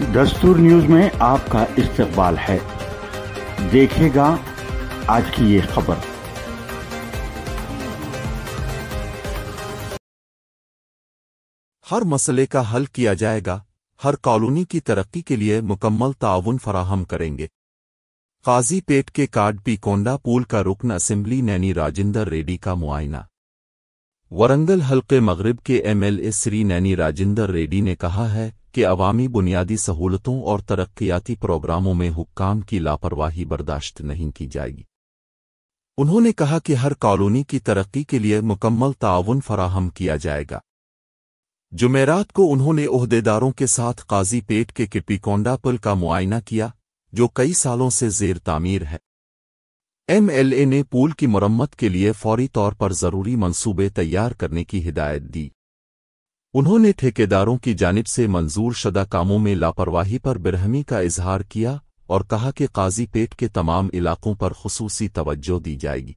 दस्तूर न्यूज में आपका इस्तकबाल है। देखिएगा आज की ये खबर। हर मसले का हल किया जाएगा, हर कॉलोनी की तरक्की के लिए मुकम्मल ताउन फराहम करेंगे। काजी पेट के कार्ड पीकोंडा पुल का रुकन असेंबली नैनी राजिंदर रेड्डी का मुआयना। वरंगल हल्के मगरिब के MLA श्री नैनी राजिंदर रेड्डी ने कहा है कि अवामी बुनियादी सहूलतों और तरक्कियाती प्रोग्रामों में हुक्काम की लापरवाही बर्दाश्त नहीं की जाएगी। उन्होंने कहा कि हर कॉलोनी की तरक्की के लिए मुकम्मल ताउन फराहम किया जाएगा। जुमेरात को उन्होंने ओहदेदारों के साथ काजी पेट के किपीकोंडा पुल का मुआयना किया, जो कई सालों से जेर तामीर है। MLA ने पुल की मरम्मत के लिए फौरी तौर पर जरूरी मंसूबे तैयार करने की हिदायत दी। उन्होंने ठेकेदारों की जानिब से मंजूर शुदा कामों में लापरवाही पर बिरहमी का इजहार किया और कहा कि काजी पेट के तमाम इलाकों पर खुसूसी तवज्जो दी जाएगी।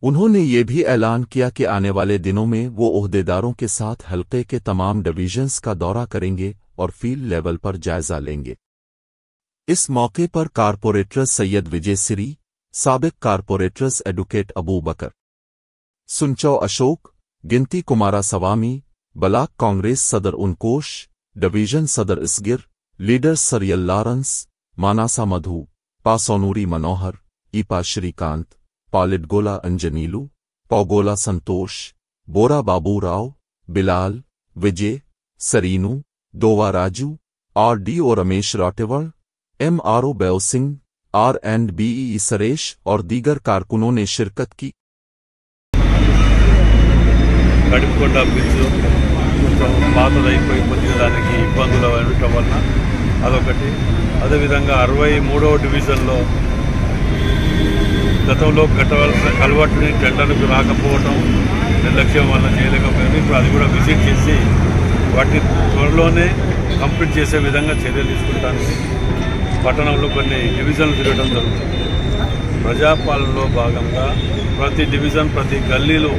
उन्होंने ये भी ऐलान किया कि आने वाले दिनों में वो ओहदेदारों के साथ हल्के के तमाम डिवीजन्स का दौरा करेंगे और फील्ड लेवल पर जायजा लेंगे। इस मौके पर कारपोरेटर्स सैयद विजय सिरी, साबिक कारपोरेटर्स एडवोकेट अबू बकर सुनचौ अशोक, गिनती कुमारा सवामी, ब्लॉक कांग्रेस सदर उनकोश, डिवीजन सदर इसगिर, लीडर सरियल लॉरेंस, मानासा मधु, पासोनूरी मनोहर, ईपा श्रीकांत, पालिटगोला अंजनीलू, पौगोला संतोष, बोरा बाबू राव, बिलाल, विजय, सरीनू, दोवा राजू, RDO रमेश राटेवल, MRO बेव सिंह, R&BE सरेश और दीगर कारकुनों ने शिरकत की। కడుపుకొండ బ్రిడ్జ్ కొంచెం పాతదైపోయి కొద్దిగా దానికి ఇబ్బందులు ఉండటం వలన అదొకటి. అదేవిధంగా 63వ డివిజన్లో గతంలో కట్టవలసిన కలవట్టుని టెండర్లకు రాకపోవటం, నిర్లక్ష్యం వల్ల చేయలేకపోయింది. ఇప్పుడు అది కూడా విజిట్ చేసి వాటిని త్వరలోనే కంప్లీట్ చేసే విధంగా చర్యలు తీసుకుంటానికి పట్టణంలో కొన్ని డివిజన్లు తిరగడం జరుగుతుంది. ప్రజాపాలనలో భాగంగా ప్రతి డివిజన్ ప్రతి గల్లీలో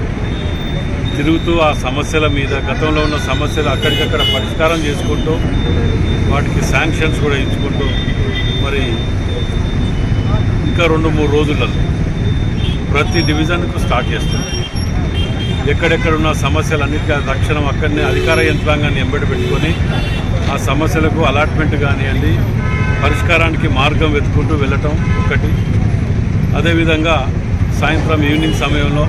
తిరుగుతూ ఆ సమస్యల మీద గతంలో ఉన్న సమస్యలు అక్కడికక్కడ పరిష్కారం చేసుకుంటూ వాటికి శాంక్షన్స్ కూడా ఇచ్చుకుంటూ మరి ఇంకా 2-3 రోజులలో ప్రతి డివిజన్కు స్టార్ట్ చేస్తుంది. ఎక్కడెక్కడున్న సమస్యలన్నిటికీ తక్షణం అక్కడనే అధికార యంత్రాంగాన్ని ఎంబడి పెట్టుకొని ఆ సమస్యలకు అలాట్మెంట్ కానివ్వండి, పరిష్కారానికి మార్గం వెతుకుంటూ వెళ్ళటం ఒకటి. అదేవిధంగా సాయంత్రం ఈవినింగ్ సమయంలో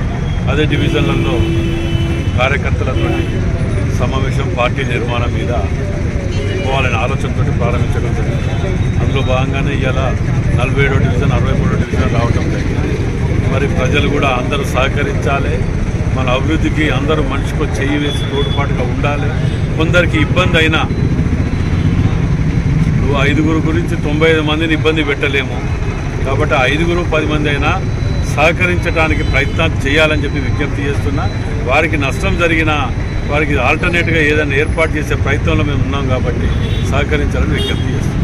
అదే డివిజన్లలో కార్యకర్తలతో సమావేశం, పార్టీ నిర్మాణం మీద పోవాలనే ఆలోచనతో ప్రారంభించడం జరిగింది. అందులో భాగంగానే ఇవాళ 47వ డివిజన్, 63వ డివిజన్ రావడం జరిగింది. మరి ప్రజలు కూడా అందరూ సహకరించాలి, మన అభివృద్ధికి అందరూ మనిషికి చెయ్యి వేసి తోడ్పాటుగా ఉండాలి. కొందరికి ఇబ్బంది అయినా 5 గురించి 95 మందిని ఇబ్బంది పెట్టలేము కాబట్టి 5-10 మంది అయినా సహకరించడానికి ప్రయత్నం చేయాలని చెప్పి విజ్ఞప్తి చేస్తున్నా. వారికి నష్టం జరిగినా వారికి ఆల్టర్నేట్గా ఏదైనా ఏర్పాటు చేసే ప్రయత్నంలో మేము ఉన్నాం కాబట్టి సహకరించాలని విజ్ఞప్తి చేస్తున్నాం.